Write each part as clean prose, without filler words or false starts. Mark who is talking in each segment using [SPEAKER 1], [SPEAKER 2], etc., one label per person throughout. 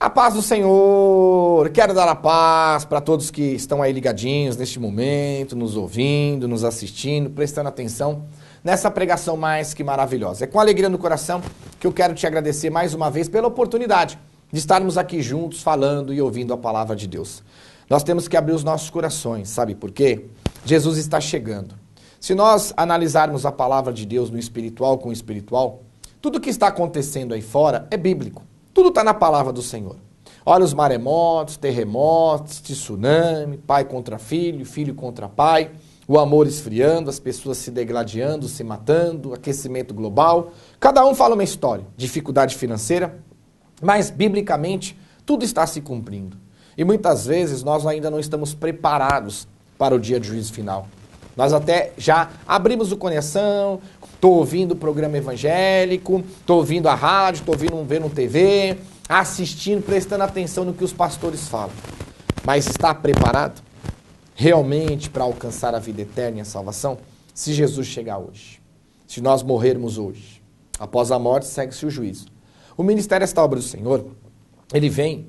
[SPEAKER 1] A paz do Senhor, quero dar a paz para todos que estão aí ligadinhos neste momento, nos ouvindo, nos assistindo, prestando atenção nessa pregação mais que maravilhosa. É com alegria no coração que eu quero te agradecer mais uma vez pela oportunidade de estarmos aqui juntos falando e ouvindo a palavra de Deus. Nós temos que abrir os nossos corações, sabe por quê? Jesus está chegando. Se nós analisarmos a palavra de Deus no espiritual com o espiritual, tudo que está acontecendo aí fora é bíblico. Tudo está na palavra do Senhor. Olha os maremotos, terremotos, tsunami, pai contra filho, filho contra pai, o amor esfriando, as pessoas se degladiando, se matando, aquecimento global. Cada um fala uma história, dificuldade financeira, mas biblicamente tudo está se cumprindo. E muitas vezes nós ainda não estamos preparados para o dia de juízo final. Nós até já abrimos o coração, estou ouvindo o programa evangélico, estou ouvindo a rádio, estou vendo TV, assistindo, prestando atenção no que os pastores falam. Mas está preparado realmente para alcançar a vida eterna e a salvação? Se Jesus chegar hoje, se nós morrermos hoje, após a morte segue-se o juízo. O ministério Esta Obra do Senhor, ele vem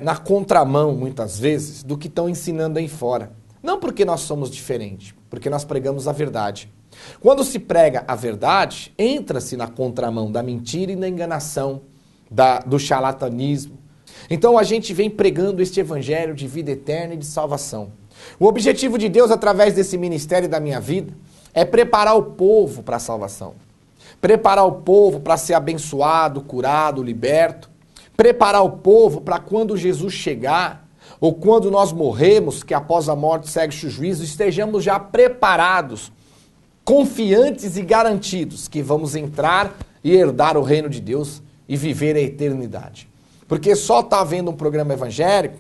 [SPEAKER 1] na contramão, muitas vezes, do que estão ensinando aí fora. Não porque nós somos diferentes, porque nós pregamos a verdade. Quando se prega a verdade, entra-se na contramão da mentira e da enganação, do charlatanismo. Então a gente vem pregando este evangelho de vida eterna e de salvação. O objetivo de Deus através desse ministério da minha vida é preparar o povo para a salvação. Preparar o povo para ser abençoado, curado, liberto. Preparar o povo para quando Jesus chegar, ou quando nós morremos, que após a morte segue-se o juízo, estejamos já preparados, confiantes e garantidos que vamos entrar e herdar o reino de Deus e viver a eternidade. Porque só está vendo um programa evangélico,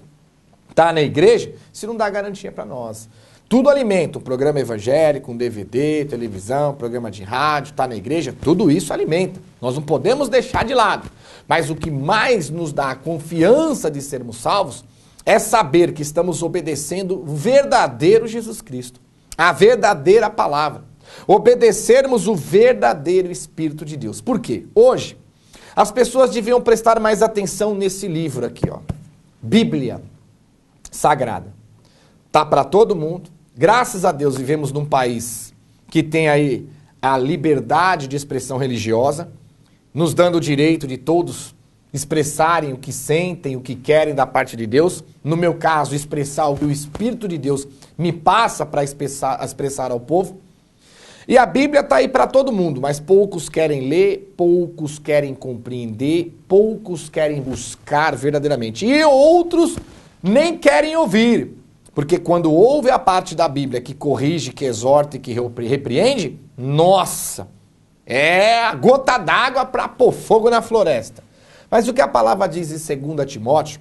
[SPEAKER 1] está na igreja, se não dá garantia para nós. Tudo alimenta, um programa evangélico, um DVD, televisão, programa de rádio, está na igreja, tudo isso alimenta. Nós não podemos deixar de lado. Mas o que mais nos dá a confiança de sermos salvos é saber que estamos obedecendo o verdadeiro Jesus Cristo, a verdadeira palavra. Obedecermos o verdadeiro Espírito de Deus. Por quê? Hoje, as pessoas deviam prestar mais atenção nesse livro aqui, ó. Bíblia Sagrada. Tá para todo mundo. Graças a Deus vivemos num país que tem aí a liberdade de expressão religiosa, nos dando o direito de todos expressarem o que sentem, o que querem da parte de Deus. No meu caso, expressar o que o Espírito de Deus me passa para expressar ao povo. E a Bíblia está aí para todo mundo, mas poucos querem ler, poucos querem compreender, poucos querem buscar verdadeiramente. E outros nem querem ouvir, porque quando ouve a parte da Bíblia que corrige, que exorta e que repreende, nossa, é a gota d'água para pôr fogo na floresta. Mas o que a palavra diz em 2 Timóteo,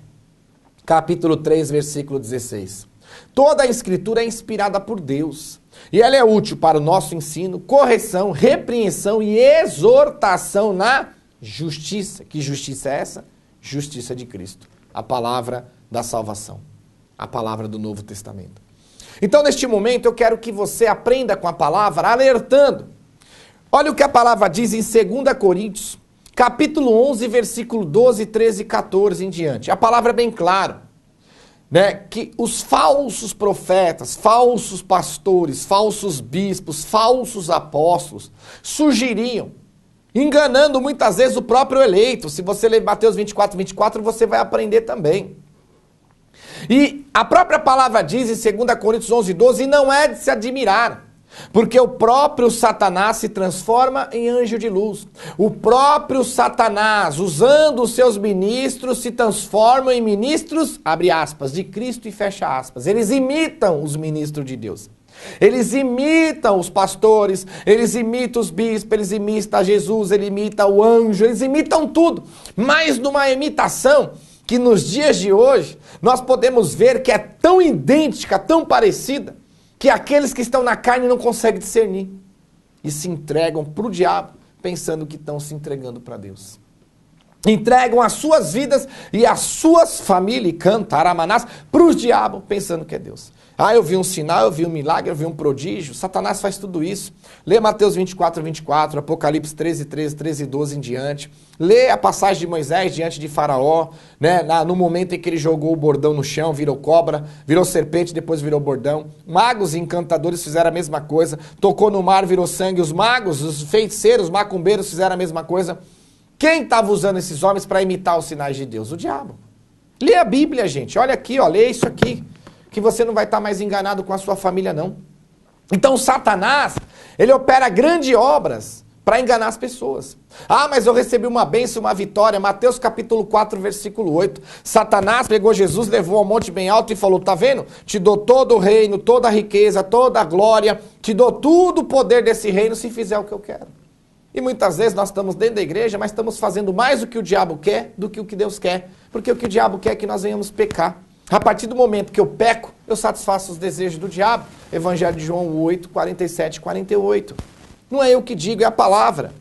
[SPEAKER 1] capítulo 3, versículo 16? Toda a escritura é inspirada por Deus, e ela é útil para o nosso ensino, correção, repreensão e exortação na justiça. Que justiça é essa? Justiça de Cristo, a palavra da salvação, a palavra do Novo Testamento. Então, neste momento, eu quero que você aprenda com a palavra, alertando. Olha o que a palavra diz em 2 Coríntios, capítulo 11, versículo 12, 13 e 14 em diante. A palavra é bem clara, que os falsos profetas, falsos pastores, falsos bispos, falsos apóstolos surgiriam, enganando muitas vezes o próprio eleito. Se você ler Mateus 24, 24, você vai aprender também. E a própria palavra diz em 2 Coríntios 11, 12, e não é de se admirar, porque o próprio Satanás se transforma em anjo de luz. O próprio Satanás, usando os seus ministros, se transforma em ministros, abre aspas, de Cristo e fecha aspas. Eles imitam os ministros de Deus. Eles imitam os pastores, eles imitam os bispos, eles imitam Jesus, eles imitam o anjo, eles imitam tudo. Mas numa imitação que nos dias de hoje nós podemos ver que é tão idêntica, tão parecida, que aqueles que estão na carne não conseguem discernir e se entregam para o diabo, pensando que estão se entregando para Deus. entregam as suas vidas e as suas famílias, cantaramanás, para os diabos, pensando que é Deus. Ah, eu vi um sinal, eu vi um milagre, eu vi um prodígio. Satanás faz tudo isso. Lê Mateus 24, 24, Apocalipse 13, 13, 13 e 12 em diante. Lê a passagem de Moisés diante de Faraó, né? No momento em que ele jogou o bordão no chão, virou cobra, virou serpente, depois virou bordão. Magos e encantadores fizeram a mesma coisa. Tocou no mar, virou sangue. Os magos, os feiticeiros, os macumbeiros fizeram a mesma coisa. Quem estava usando esses homens para imitar os sinais de Deus? O diabo. Lê a Bíblia, gente. Olha aqui, ó, lê isso aqui. Que você não vai estar mais enganado com a sua família, não. Então, Satanás, ele opera grandes obras para enganar as pessoas. Ah, mas eu recebi uma bênção, uma vitória. Mateus capítulo 4, versículo 8. Satanás pegou Jesus, levou ao monte bem alto e falou, tá vendo? Te dou todo o reino, toda a riqueza, toda a glória. Te dou tudo o poder desse reino se fizer o que eu quero. E muitas vezes nós estamos dentro da igreja, mas estamos fazendo mais o que o diabo quer do que o que Deus quer. Porque o que o diabo quer é que nós venhamos pecar. A partir do momento que eu peco, eu satisfaço os desejos do diabo. Evangelho de João 8, 47 e 48. Não é eu que digo, é a palavra.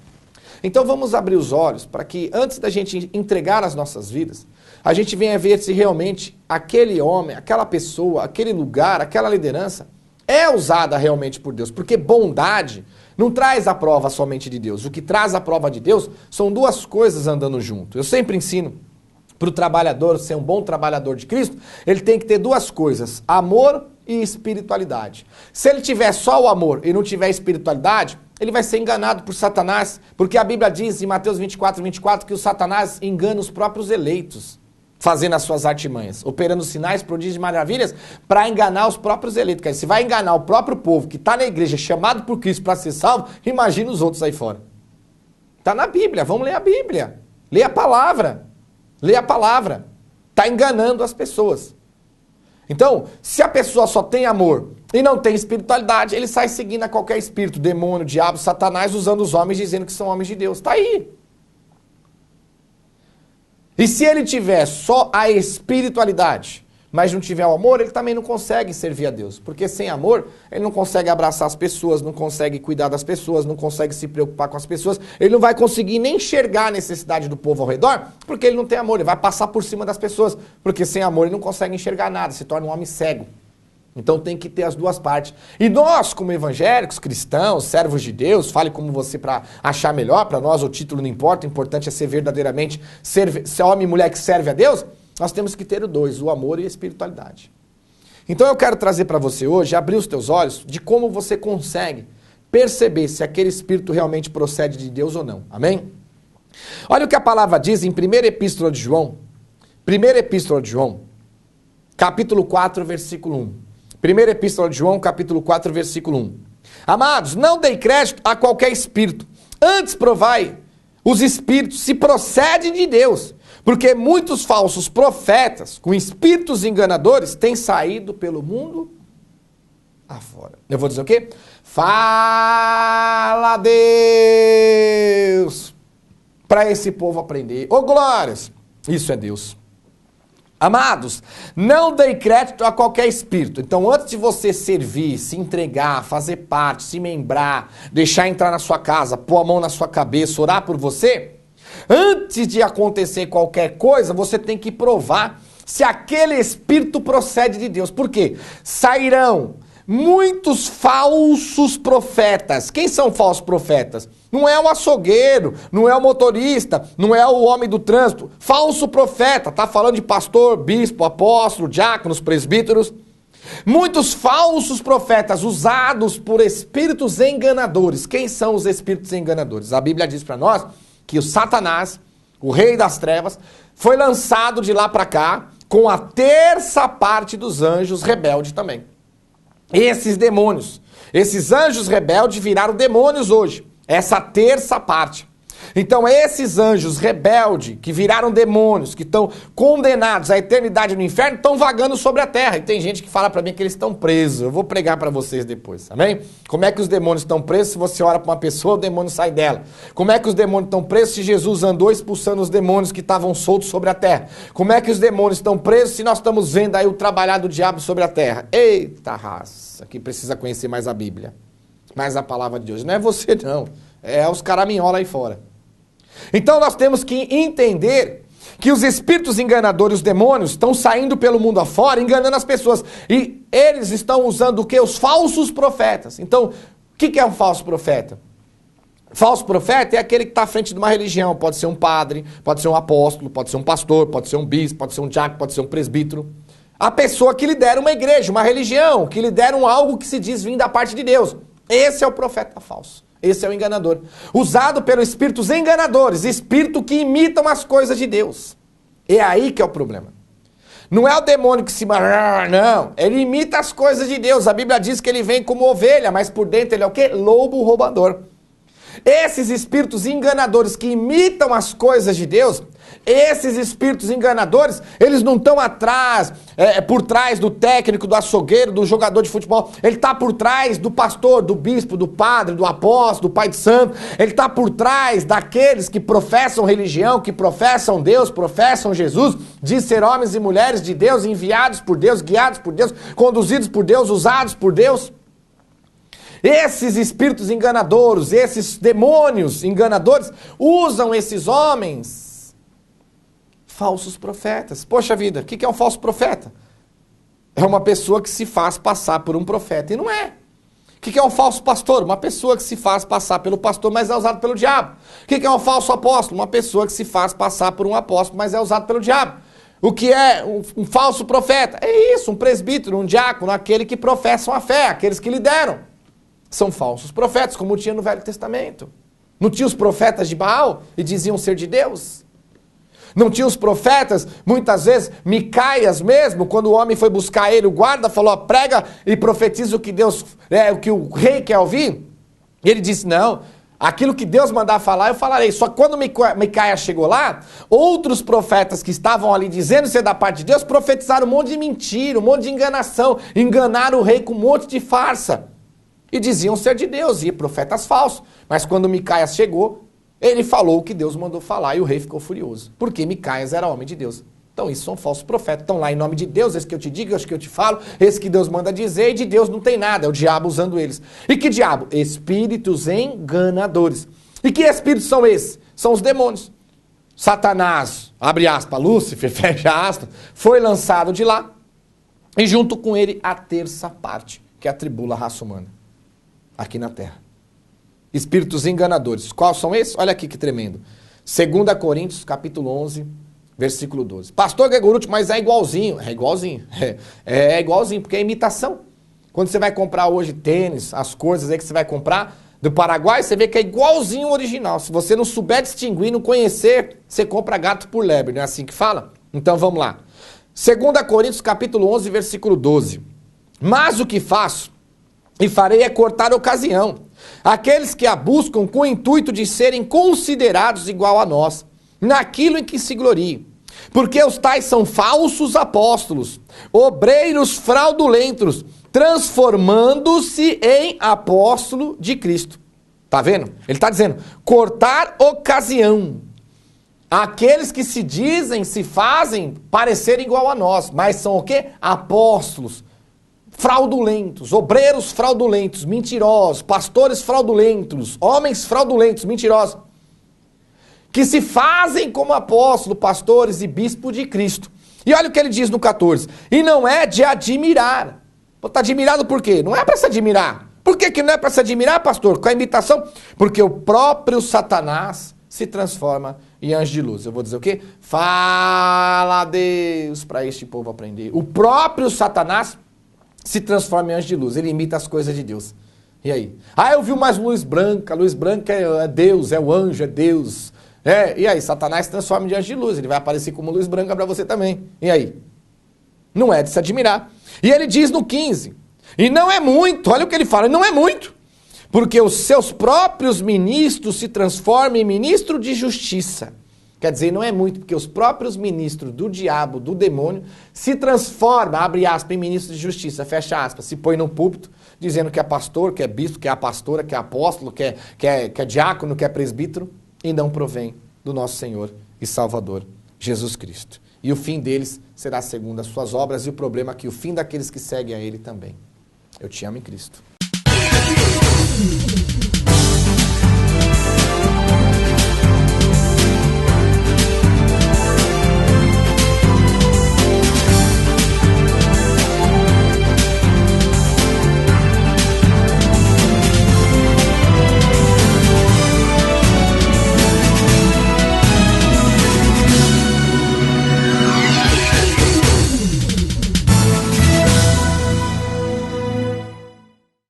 [SPEAKER 1] Então vamos abrir os olhos para que antes da gente entregar as nossas vidas, a gente venha ver se realmente aquele homem, aquela pessoa, aquele lugar, aquela liderança é usada realmente por Deus. Porque bondade não traz a prova somente de Deus. O que traz a prova de Deus são duas coisas andando junto. Eu sempre ensino para o trabalhador ser um bom trabalhador de Cristo, ele tem que ter duas coisas, amor e espiritualidade. Se ele tiver só o amor e não tiver espiritualidade, ele vai ser enganado por Satanás, porque a Bíblia diz em Mateus 24, 24 que o Satanás engana os próprios eleitos, fazendo as suas artimanhas, operando sinais, prodígios e maravilhas para enganar os próprios eleitos. Quer dizer, se vai enganar o próprio povo que está na igreja, chamado por Cristo para ser salvo, imagina os outros aí fora. Está na Bíblia, vamos ler a Bíblia, lê a palavra. Lê a palavra. Está enganando as pessoas. Então, se a pessoa só tem amor e não tem espiritualidade, ele sai seguindo a qualquer espírito, demônio, diabo, Satanás, usando os homens, dizendo que são homens de Deus. Está aí. E se ele tiver só a espiritualidade, mas não tiver o amor, ele também não consegue servir a Deus. Porque sem amor, ele não consegue abraçar as pessoas, não consegue cuidar das pessoas, não consegue se preocupar com as pessoas. Ele não vai conseguir nem enxergar a necessidade do povo ao redor, porque ele não tem amor. Ele vai passar por cima das pessoas. Porque sem amor ele não consegue enxergar nada, se torna um homem cego. Então tem que ter as duas partes. E nós, como evangélicos, cristãos, servos de Deus, fale como você para achar melhor, para nós o título não importa, o importante é ser verdadeiramente ser homem e mulher que serve a Deus. Nós temos que ter os dois, o amor e a espiritualidade. Então eu quero trazer para você hoje, abrir os teus olhos, de como você consegue perceber se aquele espírito realmente procede de Deus ou não. Amém? Olha o que a palavra diz em 1ª Epístola de João. 1ª Epístola de João, capítulo 4, versículo 1. 1ª Epístola de João, capítulo 4, versículo 1. Amados, não dei crédito a qualquer espírito. Antes provai os espíritos se procedem de Deus. Porque muitos falsos profetas, com espíritos enganadores, têm saído pelo mundo afora. Eu vou dizer o quê? Fala Deus! Para esse povo aprender. Ô glórias! Isso é Deus. Amados, não dei crédito a qualquer espírito. Então, antes de você servir, se entregar, fazer parte, se membrar, deixar entrar na sua casa, pôr a mão na sua cabeça, orar por você, antes de acontecer qualquer coisa, você tem que provar se aquele espírito procede de Deus. Por quê? Sairão muitos falsos profetas. Quem são falsos profetas? Não é o açougueiro, não é o motorista, não é o homem do trânsito. Falso profeta, tá falando de pastor, bispo, apóstolo, diáconos, presbíteros. Muitos falsos profetas usados por espíritos enganadores. Quem são os espíritos enganadores? A Bíblia diz para nós que o Satanás, o rei das trevas, foi lançado de lá para cá com a terça parte dos anjos rebeldes também. Esses demônios, esses anjos rebeldes viraram demônios hoje. Essa terça parte. Então esses anjos rebeldes, que viraram demônios, que estão condenados à eternidade no inferno, estão vagando sobre a terra. E tem gente que fala para mim que eles estão presos. Eu vou pregar para vocês depois, amém? Como é que os demônios estão presos? Se você ora para uma pessoa, o demônio sai dela. Como é que os demônios estão presos se Jesus andou expulsando os demônios que estavam soltos sobre a terra? Como é que os demônios estão presos se nós estamos vendo aí o trabalhar do diabo sobre a terra? Eita raça, que precisa conhecer mais a Bíblia, mais a palavra de Deus. Não é você não, é os caraminhola aí fora. Então nós temos que entender que os espíritos enganadores, os demônios, estão saindo pelo mundo afora, enganando as pessoas. E eles estão usando o quê? Os falsos profetas. Então, o que é um falso profeta? Falso profeta é aquele que está à frente de uma religião. Pode ser um padre, pode ser um apóstolo, pode ser um pastor, pode ser um bispo, pode ser um diácono, pode ser um presbítero. A pessoa que lidera uma igreja, uma religião, que lidera algo que se diz vir da parte de Deus. Esse é o profeta falso. Esse é o enganador. Usado pelos espíritos enganadores, espíritos que imitam as coisas de Deus. É aí que é o problema. Não é o demônio que se... Não, ele imita as coisas de Deus. A Bíblia diz que ele vem como ovelha, mas por dentro ele é o quê? Lobo roubador. Esses espíritos enganadores que imitam as coisas de Deus, esses espíritos enganadores, eles não estão atrás, por trás do técnico, do açougueiro, do jogador de futebol. Ele está por trás do pastor, do bispo, do padre, do apóstolo, do pai de santo. Ele está por trás daqueles que professam religião, que professam Deus, professam Jesus, de ser homens e mulheres de Deus, enviados por Deus, guiados por Deus, conduzidos por Deus, usados por Deus. Esses espíritos enganadores, esses demônios enganadores, usam esses homens falsos profetas. Poxa vida, o que é um falso profeta? É uma pessoa que se faz passar por um profeta e não é. O que é um falso pastor? Uma pessoa que se faz passar pelo pastor, mas é usado pelo diabo. O que é um falso apóstolo? Uma pessoa que se faz passar por um apóstolo, mas é usado pelo diabo. O que é um falso profeta? É isso, um presbítero, um diácono, aquele que professam a fé, aqueles que lideram. São falsos profetas, como tinha no Velho Testamento. Não tinha os profetas de Baal e diziam ser de Deus? Não tinha os profetas, muitas vezes, Micaias mesmo, quando o homem foi buscar ele, o guarda falou, prega e profetiza o que Deus, o que o rei quer ouvir. E ele disse, não, aquilo que Deus mandar falar, eu falarei. Só que quando Micaias chegou lá, outros profetas que estavam ali dizendo ser da parte de Deus, profetizaram um monte de mentira, um monte de enganação, enganaram o rei com um monte de farsa. E diziam ser de Deus, e profetas falsos. Mas quando Micaias chegou, ele falou o que Deus mandou falar e o rei ficou furioso. Porque Micaias era homem de Deus. Então isso são falsos profetas. Estão lá em nome de Deus, esse que eu te digo, esse que eu te falo, esse que Deus manda dizer, e de Deus não tem nada, é o diabo usando eles. E que diabo? Espíritos enganadores. E que espíritos são esses? São os demônios. Satanás, abre aspas, Lúcifer, fecha aspas, foi lançado de lá, e junto com ele a terça parte, que atribula a raça humana. Aqui na terra. Espíritos enganadores. Quais são esses? Olha aqui que tremendo. 2 Coríntios, capítulo 11, versículo 12. Pastor Gregorucci, mas é igualzinho. É igualzinho. É igualzinho, porque é imitação. Quando você vai comprar hoje tênis, as coisas aí que você vai comprar do Paraguai, você vê que é igualzinho o original. Se você não souber distinguir, não conhecer, você compra gato por lebre. Não é assim que fala? Então vamos lá. 2 Coríntios, capítulo 11, versículo 12. Mas o que faço? E farei é cortar a ocasião. Aqueles que a buscam com o intuito de serem considerados igual a nós, naquilo em que se gloriem. Porque os tais são falsos apóstolos, obreiros fraudulentos, transformando-se em apóstolo de Cristo. Tá vendo? Ele está dizendo, cortar ocasião. Aqueles que se dizem, se fazem parecer igual a nós, mas são o quê? Apóstolos. Fraudulentos, obreiros fraudulentos, mentirosos, pastores fraudulentos, homens fraudulentos, mentirosos, que se fazem como apóstolos, pastores e bispos de Cristo. E olha o que ele diz no 14, e não é de admirar. Está admirado por quê? Não é para se admirar. Por que não é para se admirar, pastor? Com a imitação? Porque o próprio Satanás se transforma em anjo de luz. Eu vou dizer o quê? Fala a Deus para este povo aprender. O próprio Satanás se transforma em anjo de luz, ele imita as coisas de Deus. E aí? Ah, eu vi mais luz branca é Deus, é o anjo, é Deus. E aí? Satanás se transforma em anjo de luz, ele vai aparecer como luz branca para você também. E aí? Não é de se admirar. E ele diz no 15, e não é muito, olha o que ele fala, não é muito, porque os seus próprios ministros se transformam em ministro de justiça. Quer dizer, não é muito, porque os próprios ministros do diabo, do demônio, se transformam, abre aspas, em ministro de justiça, fecha aspas, se põe no púlpito, dizendo que é pastor, que é bispo, que é a pastora, que é apóstolo, que é diácono, que é presbítero, e não provém do nosso Senhor e Salvador, Jesus Cristo. E o fim deles será segundo as suas obras, e o problema é que o fim daqueles que seguem a Ele também. Eu te amo em Cristo.